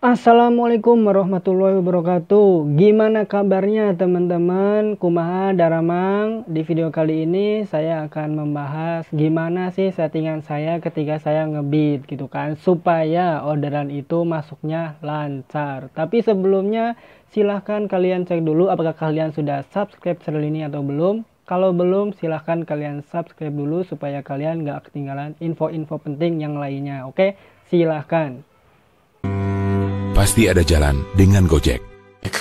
Assalamualaikum warahmatullahi wabarakatuh. Gimana kabarnya teman-teman? Kumaha Daramang. Di video kali ini saya akan membahas gimana sih settingan saya ketika saya ngebeat gitu kan, supaya orderan itu masuknya lancar. Tapi sebelumnya silahkan kalian cek dulu apakah kalian sudah subscribe channel ini atau belum. Kalau belum, silahkan kalian subscribe dulu supaya kalian gak ketinggalan info-info penting yang lainnya. Oke, silahkan. Pasti ada jalan dengan Gojek.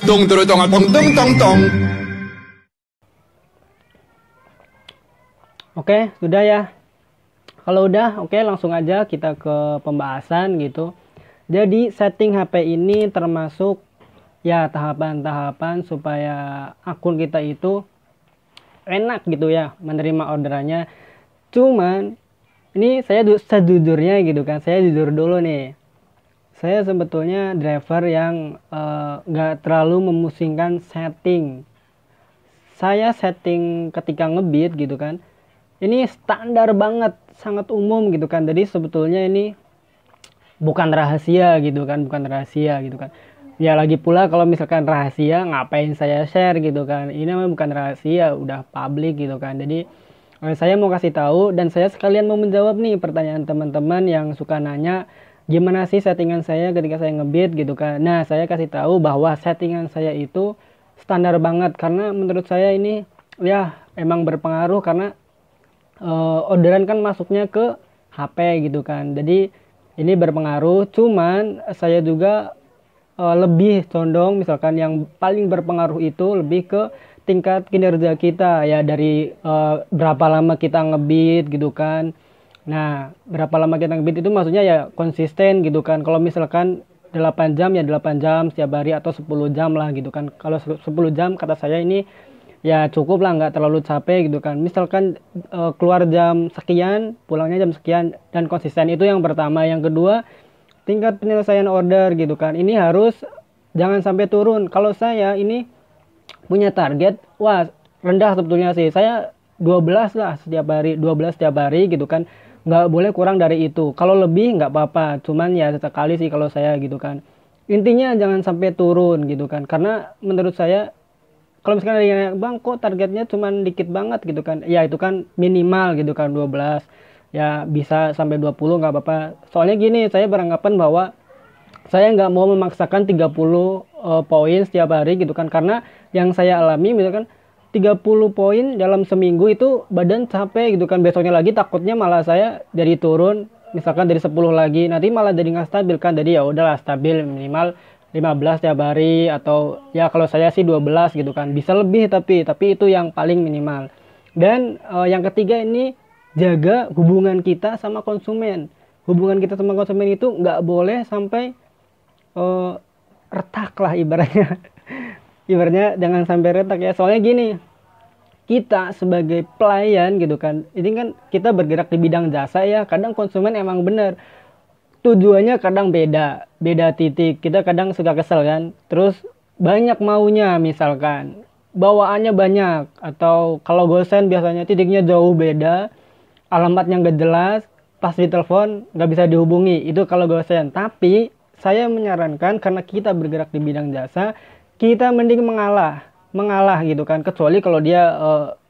Tung turu tong tong tong tong tong. Oke, sudah ya. Kalau udah, oke langsung aja kita ke pembahasan gitu. Jadi setting HP ini termasuk ya tahapan-tahapan supaya akun kita itu enak gitu ya menerima orderannya. Cuman ini saya sejujurnya gitu kan, saya jujur dulu nih. Saya sebetulnya driver yang nggak terlalu memusingkan setting. Saya setting ketika ngebeat gitu kan. Ini standar banget, sangat umum gitu kan. Jadi sebetulnya ini bukan rahasia gitu kan, bukan rahasia gitu kan. Ya lagi pula kalau misalkan rahasia ngapain saya share gitu kan. Ini memang bukan rahasia, udah publik gitu kan. Jadi saya mau kasih tahu dan saya sekalian mau menjawab nih pertanyaan teman-teman yang suka nanya gimana sih settingan saya ketika saya ngebeat gitu kan. Nah, saya kasih tahu bahwa settingan saya itu standar banget karena menurut saya ini ya emang berpengaruh karena orderan kan masuknya ke HP gitu kan. Jadi ini berpengaruh, cuman saya juga lebih condong misalkan yang paling berpengaruh itu lebih ke tingkat kinerja kita ya, dari berapa lama kita ngebeat gitu kan. Nah, berapa lama kita ngebeat itu maksudnya ya konsisten gitu kan. Kalau misalkan 8 jam ya 8 jam setiap hari atau 10 jam lah gitu kan. Kalau 10 jam kata saya ini ya cukup lah, nggak terlalu capek gitu kan. Misalkan keluar jam sekian, pulangnya jam sekian dan konsisten, itu yang pertama. Yang kedua, tingkat penyelesaian order gitu kan. Ini harus jangan sampai turun. Kalau saya ini punya target, wah rendah sebetulnya sih. Saya 12 lah setiap hari, 12 setiap hari gitu kan. Nggak boleh kurang dari itu. Kalau lebih nggak apa-apa, cuman ya sesekali sih kalau saya gitu kan. Intinya jangan sampai turun gitu kan, karena menurut saya kalau misalkan ada yang nanya, bang kok targetnya cuman dikit banget gitu kan, ya itu kan minimal gitu kan 12, ya bisa sampai 20 nggak apa-apa. Soalnya gini, saya beranggapan bahwa saya nggak mau memaksakan 30 poin setiap hari gitu kan, karena yang saya alami misalkan 30 poin dalam seminggu itu badan capek gitu kan. Besoknya lagi takutnya malah saya jadi turun, misalkan dari 10 lagi nanti malah jadi nggak stabil kan. Jadi ya udahlah, stabil minimal 15 tiap hari, atau ya kalau saya sih 12 gitu kan. Bisa lebih tapi itu yang paling minimal. Dan yang ketiga ini jaga hubungan kita sama konsumen. Hubungan kita sama konsumen itu nggak boleh sampai retak lah ibaratnya. Ibaratnya jangan sampai retak ya. Soalnya gini, kita sebagai pelayan gitu kan, ini kan kita bergerak di bidang jasa ya. Kadang konsumen emang bener tujuannya kadang beda titik. Kita kadang suka kesel kan, terus banyak maunya, misalkan bawaannya banyak, atau kalau gosen biasanya titiknya jauh beda, alamatnya nggak jelas, pas ditelepon nggak bisa dihubungi. Itu kalau gosen. Tapi saya menyarankan, karena kita bergerak di bidang jasa, kita mending mengalah gitu kan. Kecuali kalau dia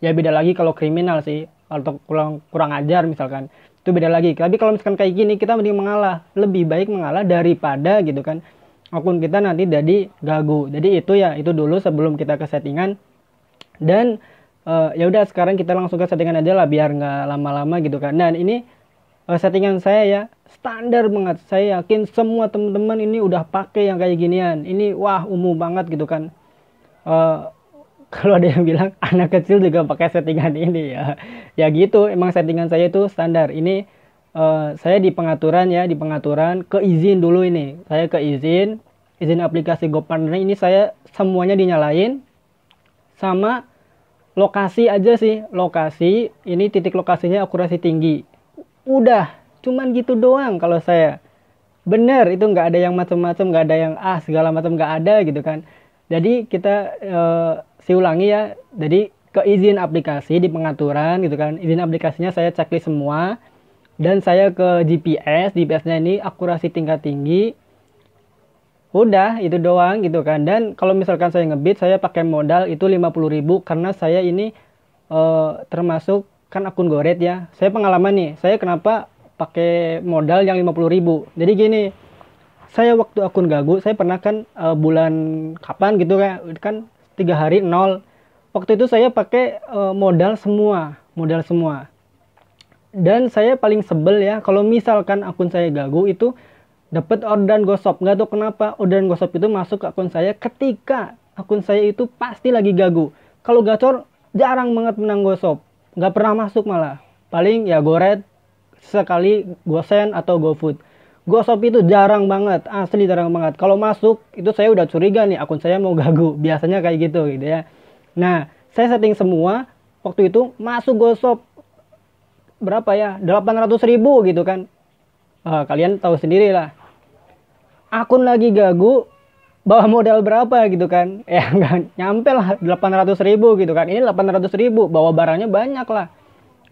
ya beda lagi kalau kriminal sih, atau kurang ajar misalkan, itu beda lagi. Tapi kalau misalkan kayak gini, kita mending mengalah. Lebih baik mengalah daripada gitu kan akun kita nanti jadi gagu. Jadi itu ya, itu dulu sebelum kita ke settingan. Dan ya udah, sekarang kita langsung ke settingan aja lah biar nggak lama-lama gitu kan. Dan ini settingan saya ya standar banget. Saya yakin semua teman-teman ini udah pakai yang kayak ginian. Ini wah umum banget gitu kan. Kalau ada yang bilang anak kecil juga pakai settingan ini ya, ya gitu. Emang settingan saya itu standar. Ini saya di pengaturan ya, di pengaturan ke izin dulu ini. Saya ke izin aplikasi GoPartner ini saya semuanya dinyalain. Sama lokasi aja sih, lokasi ini titik lokasinya akurasi tinggi. Udah, cuman gitu doang kalau saya. Bener, itu nggak ada yang macam-macam, nggak ada yang segala macam, nggak ada gitu kan. Jadi kita ulangi ya. Jadi ke izin aplikasi di pengaturan gitu kan. Izin aplikasinya saya checklist semua. Dan saya ke GPS, GPS-nya ini akurasi tingkat tinggi. Udah itu doang gitu kan. Dan kalau misalkan saya ngebit, saya pakai modal itu 50.000 karena saya ini termasuk kan akun goret ya. Saya pengalaman nih, saya kenapa pakai modal yang 50.000. Jadi gini, saya waktu akun gagu, saya pernah kan bulan kapan gitu kan 3 hari nol. Waktu itu saya pakai modal semua, modal semua. Dan saya paling sebel ya kalau misalkan akun saya gagu itu dapat orderan gosop. Nggak tahu kenapa orderan gosop itu masuk ke akun saya ketika akun saya itu pasti lagi gagu. Kalau gacor jarang banget menang gosop, nggak pernah masuk malah. Paling ya goret sekali, gosen atau gofood. Gosop itu jarang banget, asli jarang banget. Kalau masuk itu saya udah curiga nih akun saya mau gagu. Biasanya kayak gitu ya. Nah, saya setting semua waktu itu masuk gosop berapa ya, 800.000 gitu kan. Kalian tahu sendiri lah, akun lagi gagu bawa modal berapa gitu kan, ya nggak nyampe lah 800.000 gitu kan. Ini 800.000 bawa barangnya banyak lah,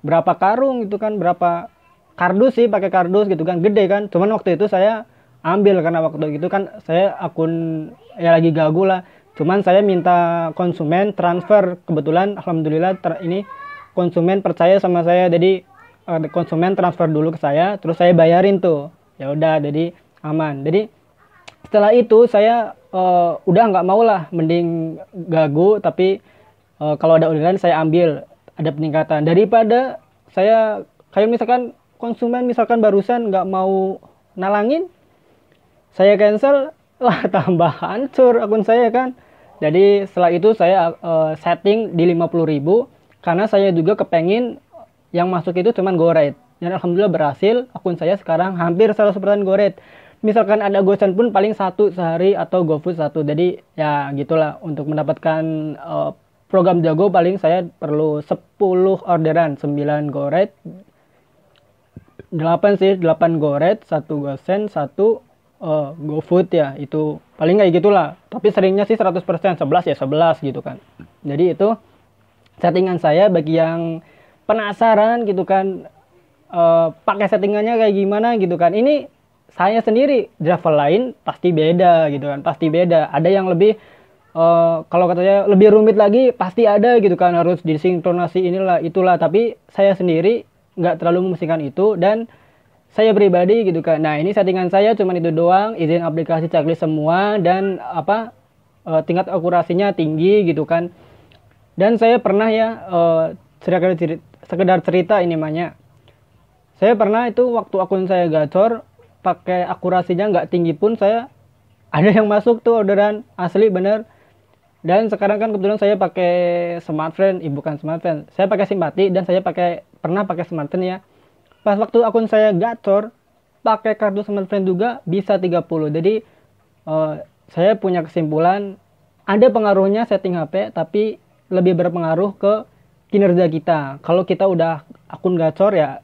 berapa karung gitu kan, berapa kardus sih, pakai kardus gitu kan, gede kan. Cuman waktu itu saya ambil karena waktu itu kan saya akun ya lagi gagu lah. Cuman saya minta konsumen transfer, kebetulan alhamdulillah ini konsumen percaya sama saya, jadi konsumen transfer dulu ke saya, terus saya bayarin tuh. Ya udah, jadi aman. Jadi setelah itu saya udah nggak mau lah, mending gagu tapi kalau ada orderan saya ambil, ada peningkatan daripada saya kayak misalkan konsumen misalkan barusan nggak mau nalangin, saya cancel, wah tambah hancur akun saya kan. Jadi setelah itu saya setting di 50.000 karena saya juga kepengen yang masuk itu cuman goret. Dan alhamdulillah berhasil, akun saya sekarang hampir 100% goret. Misalkan ada gosen pun paling satu sehari atau GoFood satu. Jadi ya gitulah, untuk mendapatkan program jago paling saya perlu 10 orderan, 9 goret, 8 sih, 8 goret, 1 gosen, 1 GoFood ya. Itu paling kayak gitulah. Tapi seringnya sih 100%, 11 ya 11 gitu kan. Jadi itu settingan saya bagi yang penasaran gitu kan, pakai settingannya kayak gimana gitu kan. Ini saya sendiri, driver lain pasti beda gitu kan, pasti beda. Ada yang lebih kalau katanya lebih rumit lagi pasti ada gitu kan, harus disinkronasi inilah itulah. Tapi saya sendiri nggak terlalu memusingkan itu, dan saya pribadi gitu kan. Nah ini settingan saya cuman itu doang, izin aplikasi, checklist semua, dan tingkat akurasinya tinggi gitu kan. Dan saya pernah ya sekedar cerita ini mahnya. Saya pernah itu waktu akun saya gacor, pakai akurasinya nggak tinggi pun saya ada yang masuk tuh orderan, asli bener. Dan sekarang kan kebetulan saya pakai smartphone, bukan smartphone, saya pakai simpati, dan saya pernah pakai smartphone ya. Pas waktu akun saya gacor, pakai kartu smartphone juga bisa 30. Jadi saya punya kesimpulan, ada pengaruhnya setting HP, tapi lebih berpengaruh ke kinerja kita. Kalau kita udah akun gacor ya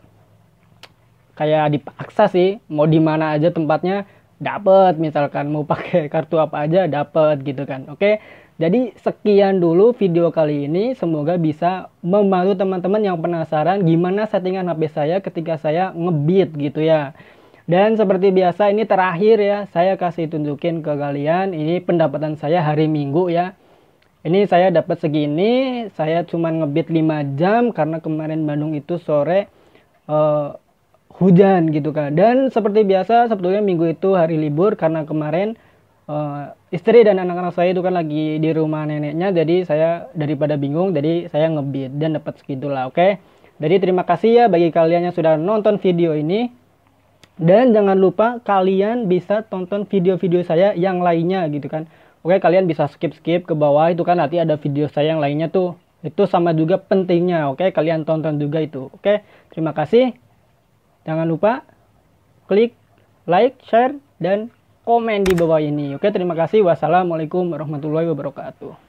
kayak dipaksa sih, mau di mana aja tempatnya dapet, misalkan mau pakai kartu apa aja dapet gitu kan. Oke, jadi sekian dulu video kali ini, semoga bisa membantu teman-teman yang penasaran gimana settingan HP saya ketika saya ngebit gitu ya. Dan seperti biasa ini terakhir ya, saya kasih tunjukin ke kalian ini pendapatan saya hari Minggu ya. Ini saya dapat segini, saya cuman ngebit 5 jam karena kemarin Bandung itu sore hujan gitu kan. Dan seperti biasa sebetulnya minggu itu hari libur karena kemarin istri dan anak-anak saya itu kan lagi di rumah neneknya. Jadi saya daripada bingung, jadi saya ngebit dan dapat segitulah. Oke. Jadi terima kasih ya bagi kalian yang sudah nonton video ini. Dan jangan lupa kalian bisa tonton video-video saya yang lainnya gitu kan. Oke, kalian bisa skip ke bawah itu kan, nanti ada video saya yang lainnya tuh. Itu sama juga pentingnya. Oke, kalian tonton juga itu. Oke, terima kasih. Jangan lupa klik like, share, dan komen di bawah ini. Oke, terima kasih. Wassalamualaikum warahmatullahi wabarakatuh.